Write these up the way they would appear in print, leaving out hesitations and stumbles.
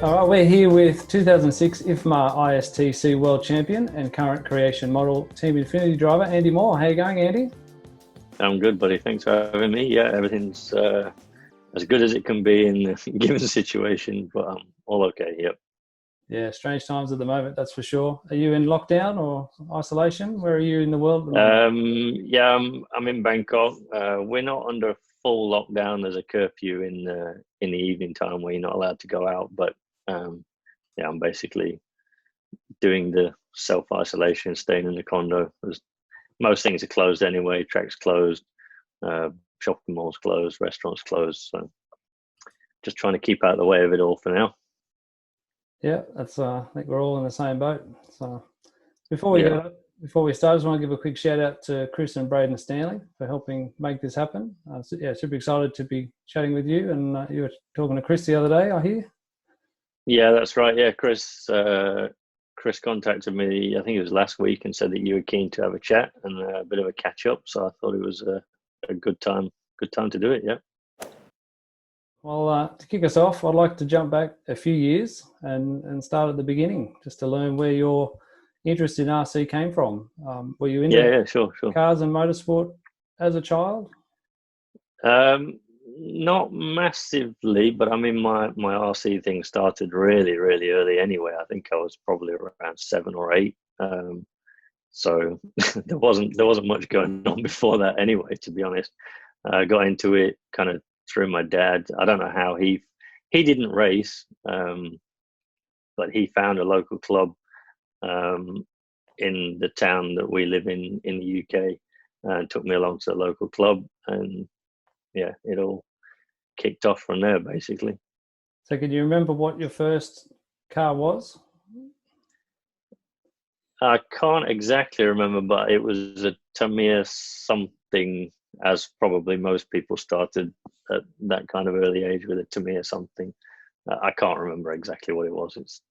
All right, we're here with 2006 IFMAR ISTC World Champion and current creation model Team Infinity driver, Andy Moore. How you going, Andy? I'm good, buddy. Thanks for having me. Yeah, everything's as good as it can be in the given situation, but I'm all okay. Yep. Yeah, strange times at the moment, that's for sure. Are you in lockdown or isolation? Where are you in the world at the moment? Yeah, I'm in Bangkok. We're not under full lockdown. There's a curfew in the evening time where you're not allowed to go out. But yeah, I'm basically doing the self isolation, staying in the condo. Most things are closed anyway. Tracks closed, uh, shopping malls closed, restaurants closed. So just trying to keep out of the way of it all for now. Yeah, that's. I think we're all in the same boat. So before we Yeah. go, before we start, I just want to give a quick shout out to Chris and Braden Stanley for helping make this happen. Yeah, super excited to be chatting with you. And you were talking to Chris the other day, I hear. Yeah, that's right. Yeah, Chris contacted me, I think it was last week, and said that you were keen to have a chat and a bit of a catch up. So I thought it was a good time to do it. Yeah. Well, to kick us off, I'd like to jump back a few years and start at the beginning, just to learn where your interest in RC came from. Were you Yeah, into yeah, sure. cars and motorsport as a child? Not massively, but I mean, my RC thing started really early anyway. I think I was probably around 7 or 8. So there wasn't much going on before that anyway, to be honest. I got into it kind of through my dad. I don't know how he didn't race, but he found a local club um, in the town that we live in the UK, and took me along to the local club, and yeah, it all kicked off from there basically. So, can you remember what your first car was? I can't exactly remember, but it was a Tamiya something, as probably most people started at that kind of early age with a Tamiya something. I can't remember exactly what it was. It's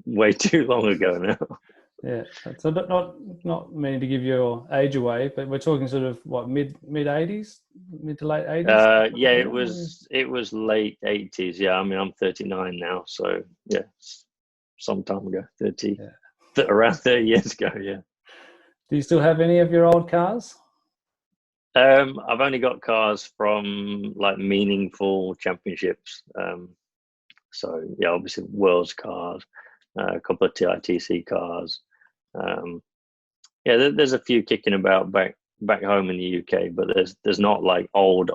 way too long ago now. Yeah, so not meaning to give your age away, but we're talking sort of what mid 80s, mid to late 80s. Yeah, it was late 80s. Yeah, I mean I'm 39 now, so yeah, some time ago, 30, Yeah. around 30 years ago. Yeah. Do you still have any of your old cars? I've only got cars from like meaningful championships. So yeah, obviously world's cars, a couple of TITC cars. Um, yeah, there's a few kicking about back home in the UK, but there's not like old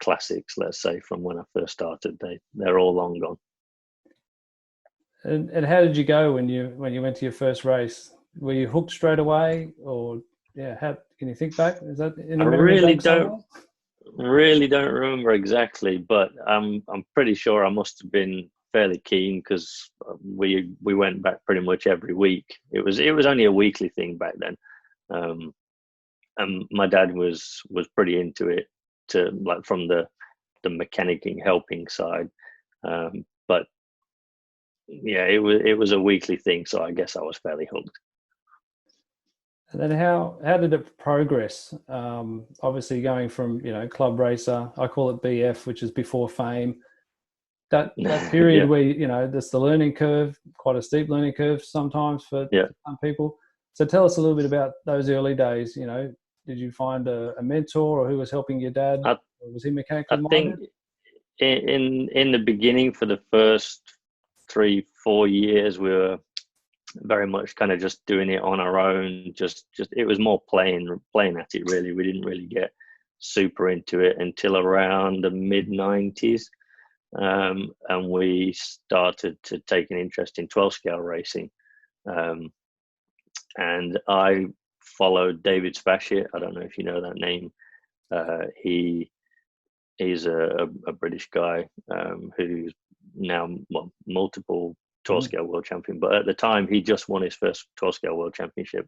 classics, let's say, from when I first started. They're all long gone. And how did you go when you went to your first race? Were you hooked straight away, or yeah? How can you think back? Is that in I the memory really bank don't somewhere? really don't remember exactly, but I'm pretty sure I must have been fairly keen because we went back pretty much every week. It was only a weekly thing back then, um, and my dad was pretty into it, to like from the mechanicking helping side, but yeah, it was a weekly thing, so I guess I was fairly hooked. And then how did it progress? Obviously, going from club racer, I call it BF, which is before fame. That period Yeah, where there's the learning curve, quite a steep learning curve sometimes for yeah. some people. So tell us a little bit about those early days. Did you find a mentor, or who was helping your dad? I Or was he mechanically I think minded? in the beginning, for the first 3 4 years, we were very much kind of just doing it on our own. Just it was more playing at it really. We didn't really get super into it until around the mid 90s, and we started to take an interest in 12 scale racing. Um, and I followed David Spashit. I don't know if you know that name. He's a British guy, who's now multiple 12 Mm. scale world champion. But at the time, he just won his first 12 scale world championship.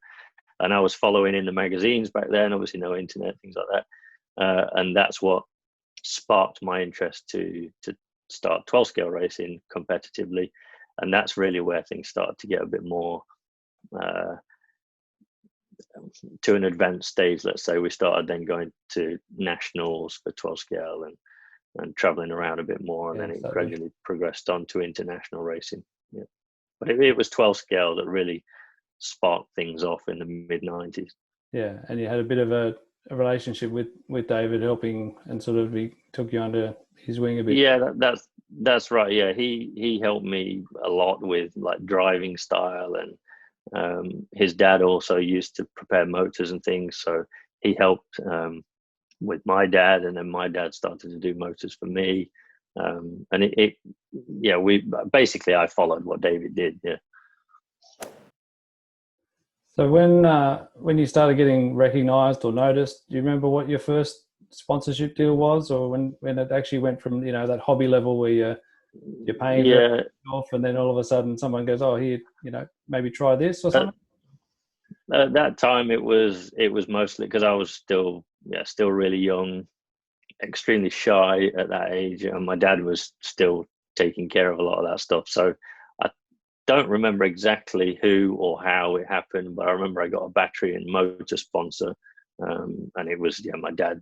And I was following in the magazines back then, obviously no internet, things like that. And that's what sparked my interest to start 12 scale racing competitively. And that's really where things started to get a bit more uh, to an advanced stage. Let's say we started then going to nationals for 12 scale, and and traveling around a bit more, and then it gradually progressed on to international racing. Yeah, but it was 12 scale that really sparked things off in the mid-90s. Yeah, and you had a bit of a relationship with David, helping and sort of he took you under his wing a bit. Yeah, that's right. Yeah, he helped me a lot with like driving style, and his dad also used to prepare motors and things, so he helped with my dad, and then my dad started to do motors for me, and we basically I followed what David did. Yeah. So when you started getting recognised or noticed, do you remember what your first sponsorship deal was, or when it actually went from that hobby level where you're paying off, and then all of a sudden someone goes, oh, here, maybe try this or something? At that time, it was mostly because I was still really young, extremely shy at that age, and my dad was still taking care of a lot of that stuff. So I don't remember exactly who or how it happened, but I remember I got a battery and motor sponsor, and it was my dad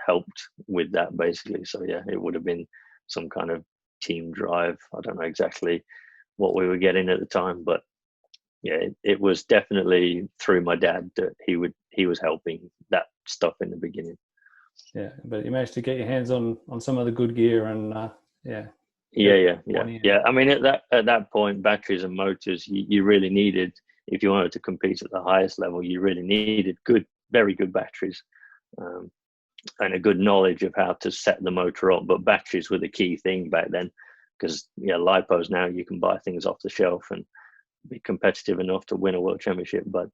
helped with that basically. So yeah, it would have been some kind of team drive. I don't know exactly what we were getting at the time, but yeah, it was definitely through my dad that he was helping that stuff in the beginning. Yeah, but you managed to get your hands on some of the good gear, and Yeah. I mean, at that point, batteries and motors, you really needed, if you wanted to compete at the highest level, you really needed very good batteries, and a good knowledge of how to set the motor up. But batteries were the key thing back then, because lipos now you can buy things off the shelf and be competitive enough to win a world championship. But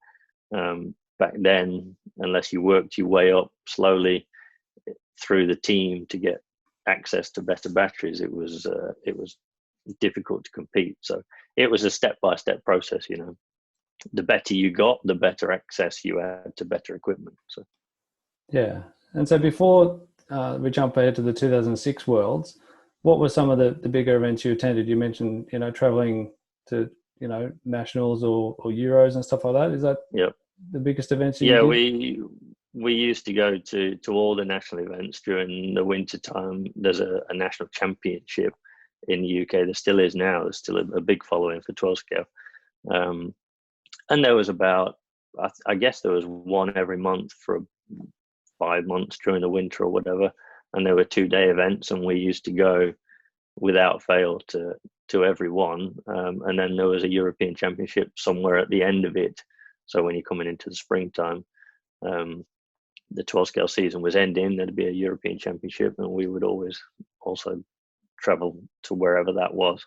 back then, unless you worked your way up slowly through the team to get access to better batteries, it was difficult to compete. So it was a step-by-step process. The better you got, the better access you had to better equipment. So yeah. And so before we jump ahead to the 2006 Worlds, what were some of the bigger events you attended? You mentioned traveling to nationals or Euros and stuff like that. Is that the biggest events you did? We used to go to all the national events during the winter time. There's a national championship in the UK. There still is now. There's still a big following for 12 scale. And there was about, I guess there was one every month for 5 months during the winter or whatever. And there were 2-day events, and we used to go without fail to every one. And then there was a European Championship somewhere at the end of it. So when you're coming into the springtime, the 12 scale season was ending, there'd be a European Championship, and we would always also travel to wherever that was.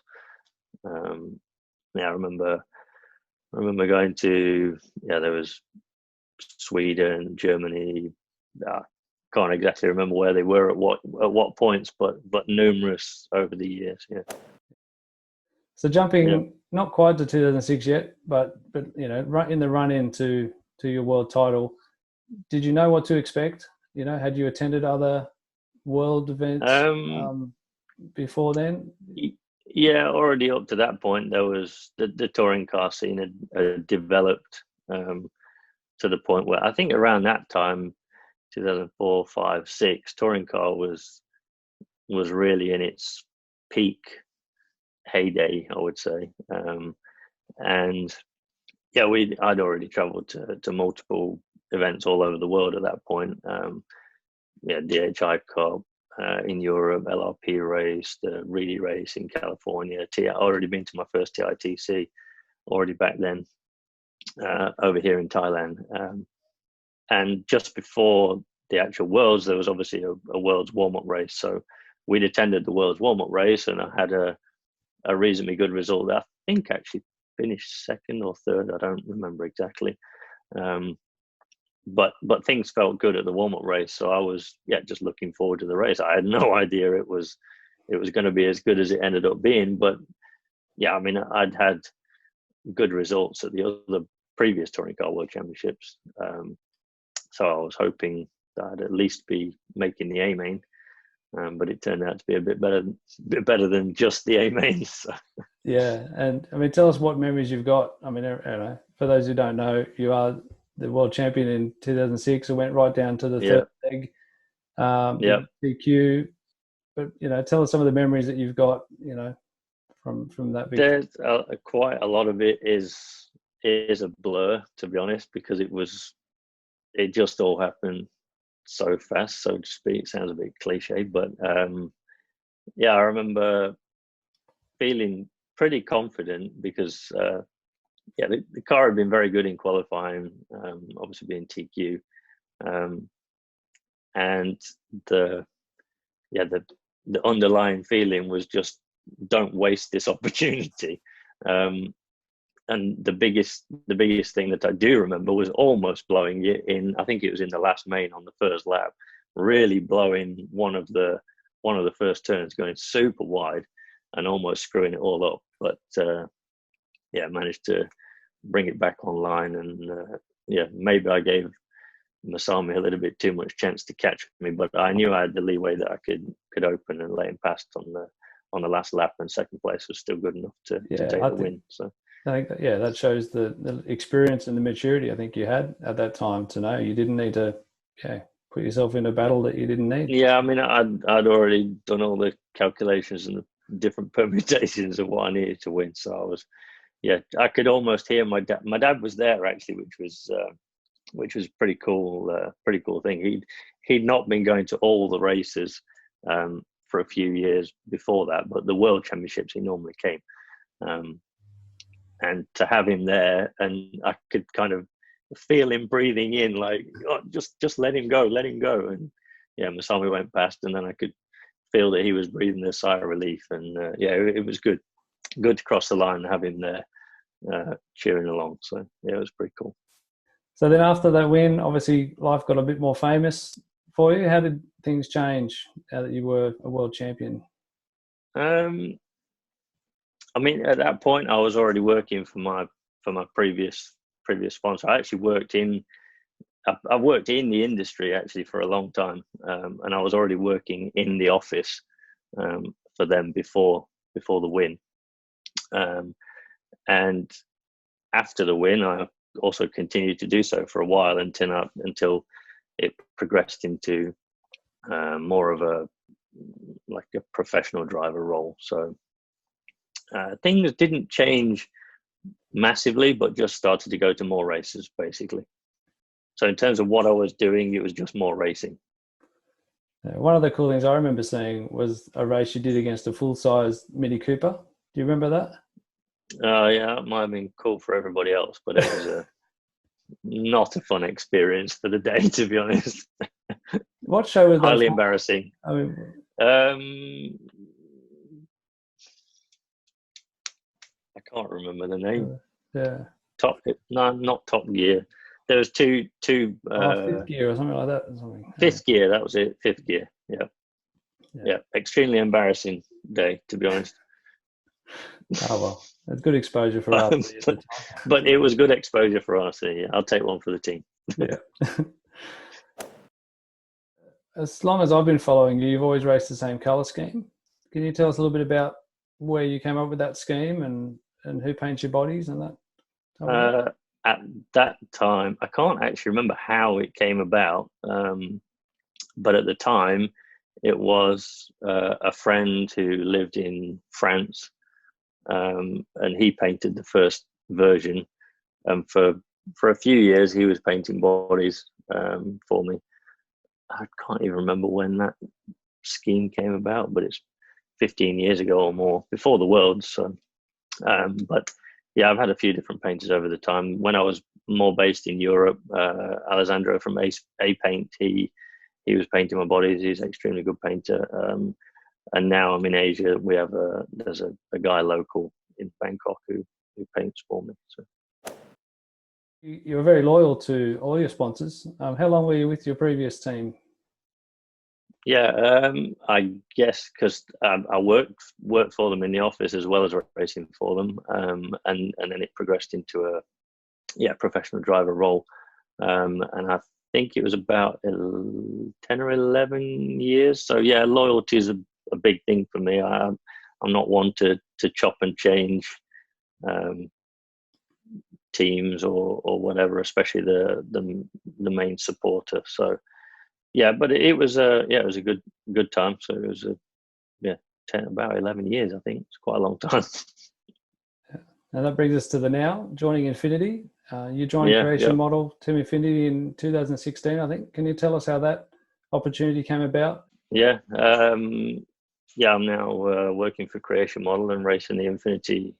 I remember going to, there was Sweden, Germany. I can't exactly remember where they were at what points, but numerous over the years. Yeah. So jumping not quite to 2006 yet, but in the run into your world title, did you know what to expect? Had you attended other world events before then? Yeah, already up to that point, there was the touring car scene had developed to the point where I think around that time, 2004, 5, 6, touring car was really in its peak heyday, I would say. And yeah, I'd already traveled to multiple events all over the world at that point. DHI Cup in Europe, LRP race, the Reedy race in California. I'd already been to my first TITC already back then over here in Thailand. And just before the actual Worlds, there was obviously a Worlds warm-up race. So we'd attended the Worlds warm-up race, and I had a reasonably good result. I think actually finished second or third. I don't remember exactly. But things felt good at the warm-up race, so I was just looking forward to the race. I had no idea it was going to be as good as it ended up being, but I mean, I'd had good results at the other previous touring car world championships, so I was hoping that I'd at least be making the A main, but it turned out to be a bit better than just the A mains. So. Yeah, and I mean, tell us what memories you've got. I mean, for those who don't know, you are the world champion in 2006. It went right down to the third leg. DQ, but tell us some of the memories that you've got, from that big. There's quite a lot of it is a blur, to be honest, because it just all happened so fast, so to speak. It sounds a bit cliche, but I remember feeling pretty confident because the car had been very good in qualifying, obviously being TQ, and the underlying feeling was just, don't waste this opportunity. And the biggest thing that I do remember was almost blowing it in. I think it was in the last main on the first lap, really blowing one of the first turns, going super wide and almost screwing it all up. But managed to bring it back online, and maybe I gave Masami a little bit too much chance to catch me, but I knew I had the leeway that I could open and let him past on the last lap, and second place was still good enough to take the win. So I think that shows the experience and the maturity I think you had at that time to know you didn't need to put yourself in a battle that you didn't need. Yeah, I mean, I'd already done all the calculations and the different permutations of what I needed to win, so I was I could almost hear my dad. My dad was there actually, which was pretty cool thing. He'd not been going to all the races for a few years before that, but the World Championships he normally came. And to have him there, and I could kind of feel him breathing in, like, oh, just let him go. And Masami went past, and then I could feel that he was breathing a sigh of relief, and it was good to cross the line and have him there cheering along. So it was pretty cool. So then after that win, obviously life got a bit more famous for you. How did things change now that you were a world champion? I mean, at that point, I was already working for my previous sponsor. I actually worked in the industry actually for a long time, and I was already working in the office for them before the win. And after the win, I also continued to do so for a while until it progressed into more of a professional driver role. So things didn't change massively, but just started to go to more races, basically. So in terms of what I was doing, it was just more racing. One of the cool things I remember seeing was a race you did against a full-size Mini Cooper. Do you remember that? Yeah, it might have been cool for everybody else, but it was not a fun experience for the day, to be honest. What show was that? Highly embarrassing. I mean, I can't remember the name. Not Top Gear. There was two. Fifth Gear or something like that. Fifth Gear. That was it. Fifth Gear. Yeah. Extremely embarrassing day, to be honest. Oh well, it's good exposure for us. But it was good exposure for us. Yeah, I'll take one for the team. Yeah. As long as I've been following you, you've always raced the same colour scheme. Can you tell us a little bit about where you came up with that scheme and who paints your bodies and that? At that time, I can't actually remember how it came about, but at the time, it was a friend who lived in France, and he painted the first version. And for a few years, he was painting bodies for me. I can't even remember when that scheme came about, but it's 15 years ago or more, before the Worlds. So, but yeah, I've had a few different painters over the time. When I was more based in Europe, Alessandro from A Paint, he was painting my bodies. He's an extremely good painter. And now I'm in Asia. There's a guy local in Bangkok who paints for me. So you're very loyal to all your sponsors. How long were you with your previous team? Yeah, I guess because I worked for them in the office as well as racing for them, and then it progressed into a professional driver role, and I think it was about 10 or 11 years. So yeah, loyalty is a big thing for me. I'm not one to chop and change teams or whatever, especially the main supporter. So yeah, but it was a good time. So it was about 11 years, I think. It's quite a long time. And that brings us to the now, joining Infinity. You joined Creation Model Team Infinity in 2016, I think. Can you tell us how that opportunity came about? Yeah, I'm now working for Creation Model and racing the Infinity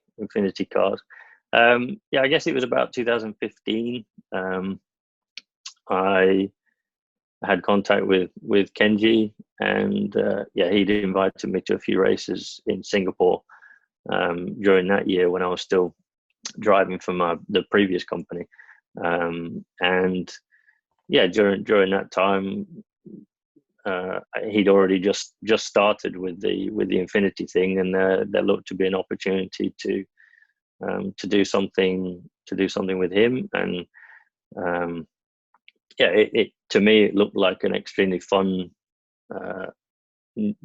cars. I guess it was about 2015. I had contact with Kenji, and he'd invited me to a few races in Singapore during that year when I was still driving for the previous company, and during that time he'd already just started with the Infinity thing, and there looked to be an opportunity to do something with him, and to me it looked like an extremely fun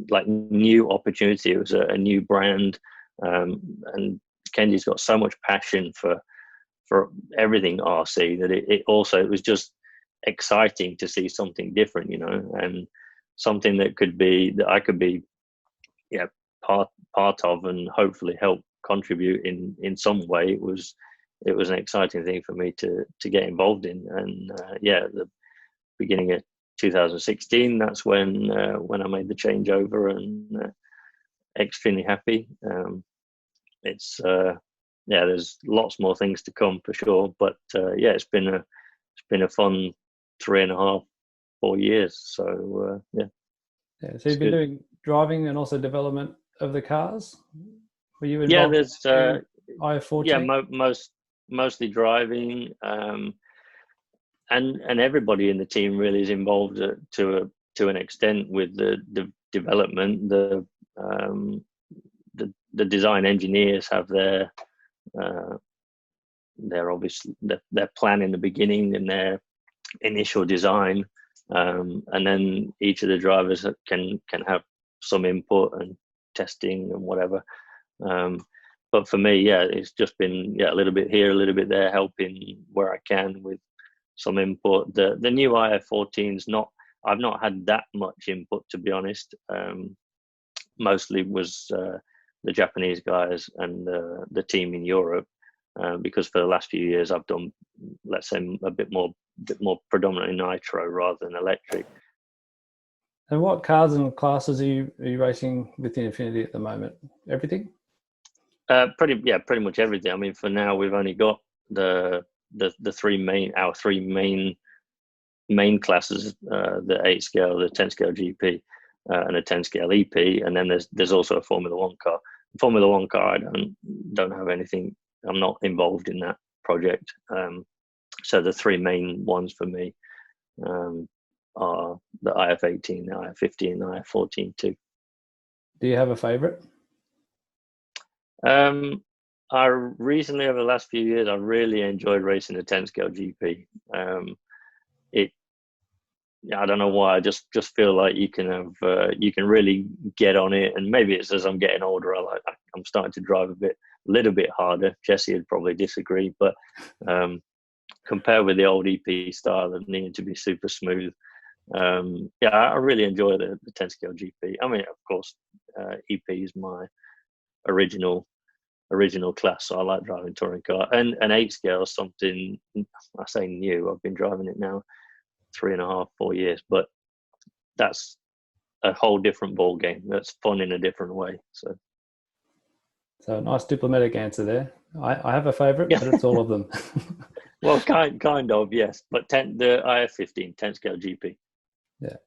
like new opportunity. It was a new brand, and Kenji's got so much passion for everything RC that it was just exciting to see something different, and something that I could be part of and hopefully help contribute in some way. It was an exciting thing for me to get involved in, and the beginning of 2016, that's when I made the changeover, and extremely happy. There's lots more things to come for sure, but it's been a fun 3.5-4 years. So so you've been doing driving and also development of the cars. Were you involved? There's IF14. Mostly driving, and everybody in the team really is involved to an extent with the development. The design engineers have their obviously their plan in the beginning and their initial design, and then each of the drivers can have some input and testing and whatever. But for me, it's just been a little bit here, a little bit there, helping where I can with some input. The new IF14's I've not had that much input, to be honest. Mostly was the Japanese guys and the team in Europe, because for the last few years I've done, let's say, a bit more predominantly nitro rather than electric. And what cars and classes are you racing with the Infinity at the moment? Everything? Pretty much everything. I mean, for now we've only got our three main classes: the 8 scale, the 10 scale GP, and a 10 scale EP, and then there's also a Formula One car. Formula One car, I don't have anything. I'm not involved in that project. So the three main ones for me are the IF18, the IF15, and the IF14 too. Do you have a favorite? I recently, over the last few years, I really enjoyed racing the 10 scale GP. I don't know why. I just feel like you can really get on it, and maybe it's as I'm getting older. I'm starting to drive a little bit harder. Jesse would probably disagree, but compared with the old EP style of needing to be super smooth, I really enjoy the 10 scale GP. I mean, of course, EP is my original class, so I like driving touring car. And an 8 scale is something, I say new. I've been driving it now 3.5-4 years, but that's a whole different ball game. That's fun in a different way. So nice diplomatic answer there. I have a favorite, but it's all of them. Well, kind of, yes. But the IF15 10 scale GP. Yeah.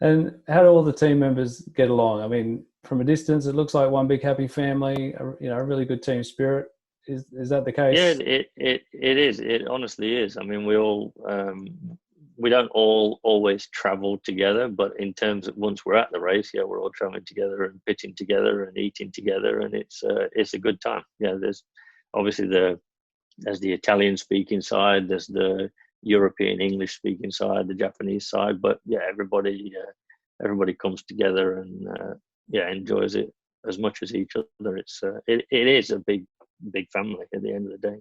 And how do all the team members get along? I mean, from a distance, it looks like one big happy family. A really good team spirit. Is that the case? Yeah, it is. It honestly is. I mean, we don't all always travel together, but in terms of once we're at the race, we're all traveling together and pitching together and eating together, and it's a good time. Yeah, there's obviously there's the Italian speaking side, there's the European English speaking side, the Japanese side, but everybody comes together and enjoys it as much as each other. It is a big family at the end of the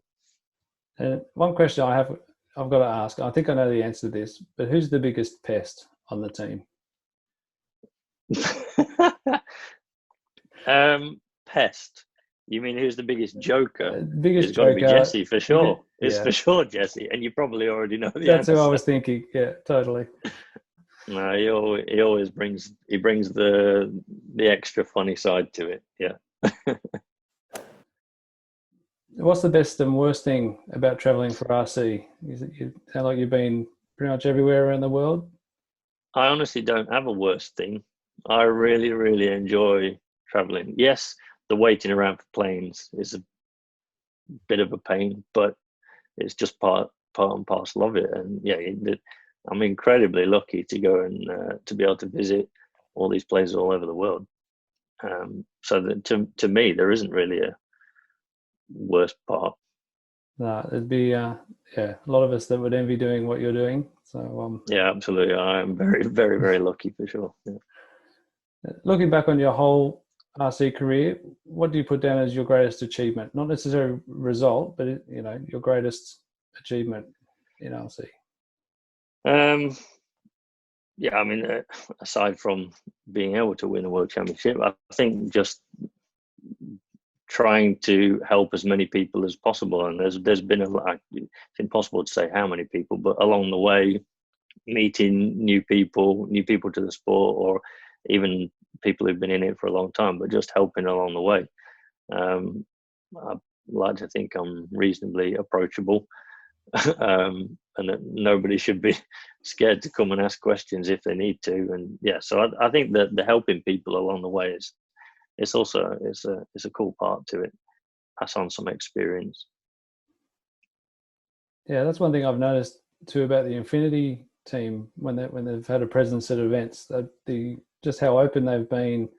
day. One question I've got to ask, I think I know the answer to this, but who's the biggest pest on the team? Pest. You mean who's the biggest joker? Biggest It's got to be joker. Jesse for sure. It's Yeah. for sure Jesse, and you probably already know the That's answer. who I was thinking. Yeah, totally. No, he always brings the extra funny side to it. Yeah. What's the best and worst thing about traveling for RC? You sound like you've been pretty much everywhere around the world. I honestly don't have a worst thing. I really, really enjoy traveling. Yes, the waiting around for planes is a bit of a pain, but it's just part and parcel of it. And yeah, I'm incredibly lucky to go and to be able to visit all these places all over the world. So that to me, there isn't really a worst part. No, it'd be a lot of us that would envy doing what you're doing. So yeah, absolutely, I am very, very, very lucky for sure. Yeah. Looking back on your whole RC career, what do you put down as your greatest achievement? Not necessarily result, but your greatest achievement in RC. Yeah, I mean, aside from being able to win a world championship, I think just trying to help as many people as possible. And there's been a lot. It's impossible to say how many people, but along the way, meeting new people to the sport, or even people who've been in it for a long time, but just helping along the way. I like to think I'm reasonably approachable, and that nobody should be scared to come and ask questions if they need to. And yeah, so I think that the helping people along the way it's a cool part to it. Pass on some experience. Yeah, that's one thing I've noticed too about the Infinity team when they've had a presence at events. Just how open they've been.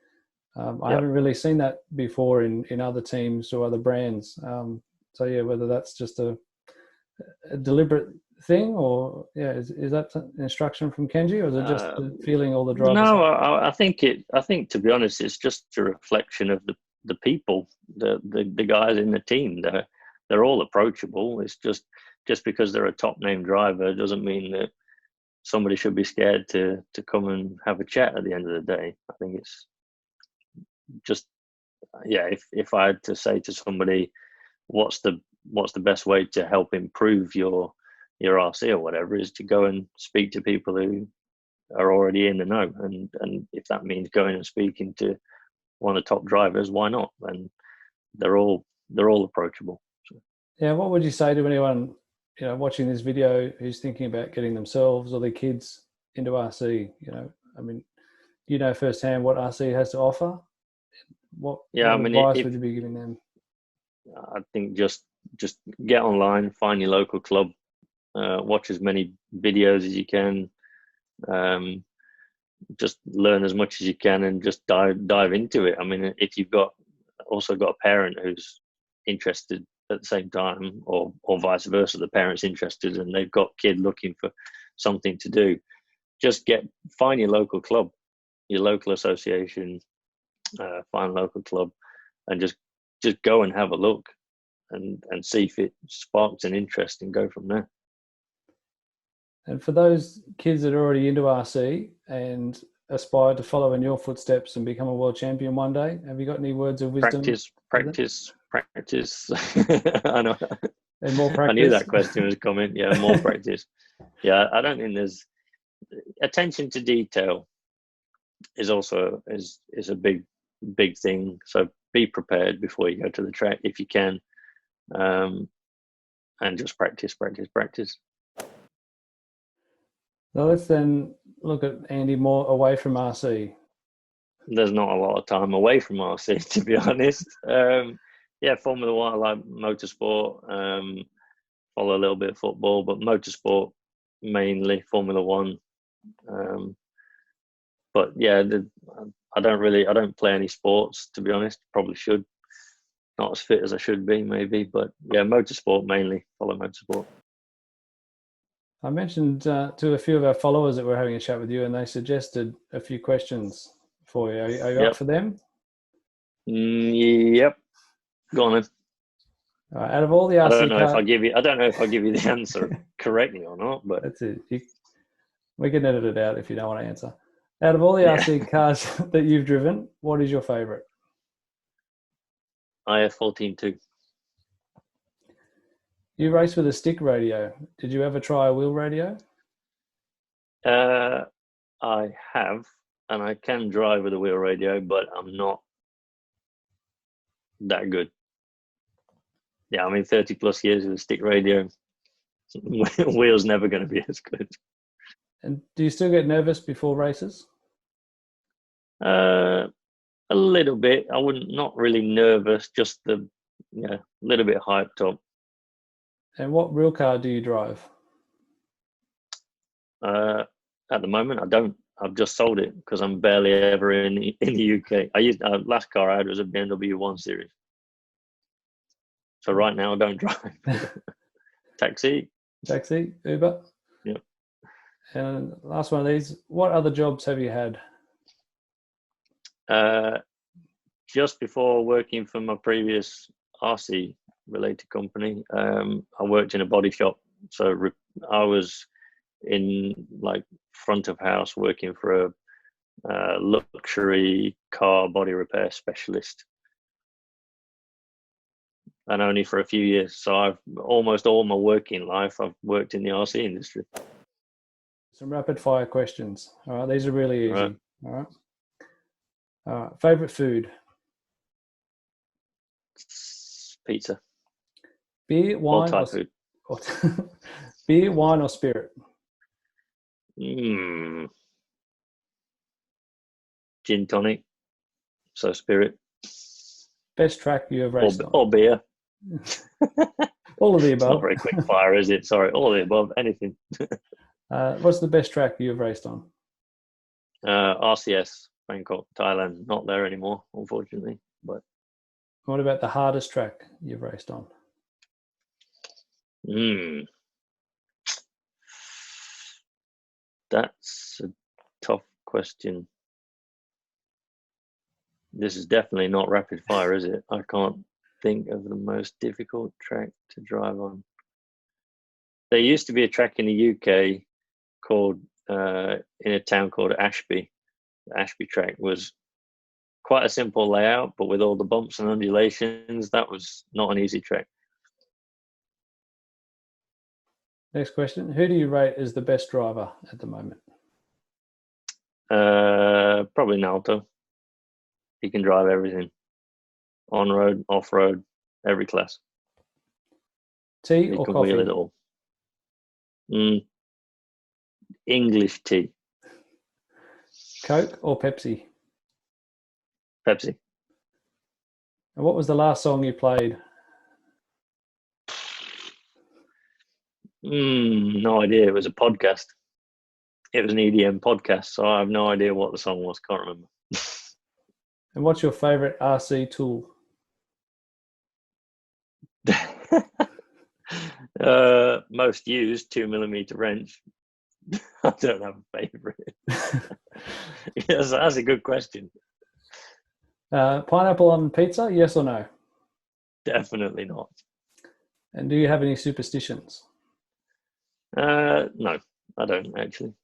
I haven't really seen that before in other teams or other brands. So yeah, whether that's just a deliberate thing, or is that instruction from Kenji, or is it just feeling all the drivers? No, I think to be honest, it's just a reflection of the people, the guys in the team. They're all approachable. It's just because they're a top name driver doesn't mean that somebody should be scared to come and have a chat at the end of the day. I think it's just, yeah, if I had to say to somebody, what's the best way to help improve your RC or whatever, is to go and speak to people who are already in the know, and if that means going and speaking to one of the top drivers, why not? And they're all approachable. So. Yeah, what would you say to anyone watching this video who's thinking about getting themselves or their kids into RC? I mean, firsthand what RC has to offer. What advice would you be giving them? I think just get online, find your local club, watch as many videos as you can, just learn as much as you can, and just dive into it. I mean, if you've also got a parent who's interested at the same time, or vice versa, the parent's interested and they've got kid looking for something to do, just find your local club, your local association, find a local club, and just go and have a look and see if it sparks an interest, and go from there. And for those kids that are already into RC and aspire to follow in your footsteps and become a world champion one day, have you got any words of wisdom? Practice. I know. And more practice. I knew that question was coming. Yeah, more practice. Yeah, I don't think there's attention to detail is also is a big thing. So be prepared before you go to the track if you can, and just practice. Now let's then look at Andy more away from RC. There's not a lot of time away from RC, to be honest. Yeah, Formula One, I like motorsport. Follow a little bit of football, but motorsport mainly, Formula One. But yeah, I don't play any sports, to be honest. Probably should. Not as fit as I should be, maybe. But yeah, motorsport mainly. Follow motorsport. I mentioned to a few of our followers that we're having a chat with you, and they suggested a few questions for you. Are you up for them? Yep. Go on then. Out of all the RC I don't know if I give you the answer correctly or not, but that's it. We can edit it out if you don't want to answer. Out of all the RC cars that you've driven, what is your favorite? IF 14.2. You race with a stick radio. Did you ever try a wheel radio? I have, and I can drive with a wheel radio, but I'm not that good. Yeah, I mean, 30 plus years with a stick radio, wheel's never going to be as good. And do you still get nervous before races? A little bit. I wouldn't, not really nervous, just a little bit hyped up. And what real car do you drive? At the moment, I don't. I've just sold it because I'm barely ever in the UK. Last car I had was a BMW 1 Series. So right now I don't drive. Taxi, Uber. Yep. And last one of these, what other jobs have you had? Just before working for my previous RC related company, I worked in a body shop. So I was in like front of house working for a luxury car body repair specialist, and only for a few years. So I've almost all my working life I've worked in the RC industry. Some rapid fire questions. All right, these are really easy. Right. All right. Favorite food? Pizza. Beer, wine, or food. Beer, wine, or spirit? Gin tonic. So spirit. Best track you have raced on? Or beer. All of the above. It's not very quick fire, is it? Sorry, all of the above. Anything. What's the best track you have raced on? RCS, Bangkok, Thailand. Not there anymore, unfortunately. But what about the hardest track you've raced on? That's a tough question. This is definitely not rapid fire, is it? I can't think of the most difficult track to drive on. There used to be a track in the UK called, in a town called Ashby. The Ashby track was quite a simple layout, but with all the bumps and undulations, that was not an easy track. Next question. Who do you rate as the best driver at the moment? Probably Nalto. He can drive everything. On-road, off-road, every class. Tea or coffee? He can wheel it all. English tea. Coke or Pepsi? Pepsi. And what was the last song you played? No idea. It was a podcast. It was an EDM podcast, so I have no idea what the song was. Can't remember. And what's your favorite RC tool? Most used 2mm wrench. I don't have a favorite. Yes, that's a good question. Pineapple on pizza, yes or no? Definitely not. And do you have any superstitions? No, I don't actually.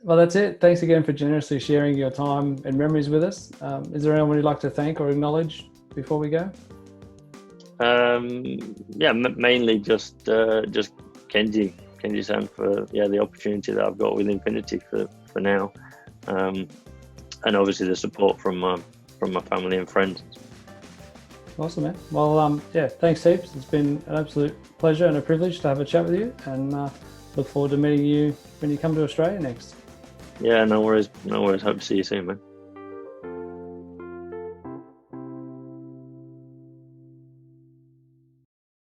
Well, that's it. Thanks again for generously sharing your time and memories with us. Is there anyone you'd like to thank or acknowledge before we go? Mainly just Kenji-san for the opportunity that I've got with Infinity for now, and obviously the support from my family and friends. Awesome, man. Well, thanks heaps. It's been an absolute pleasure and a privilege to have a chat with you, and look forward to meeting you when you come to Australia next. Yeah, no worries. Hope to see you soon, man.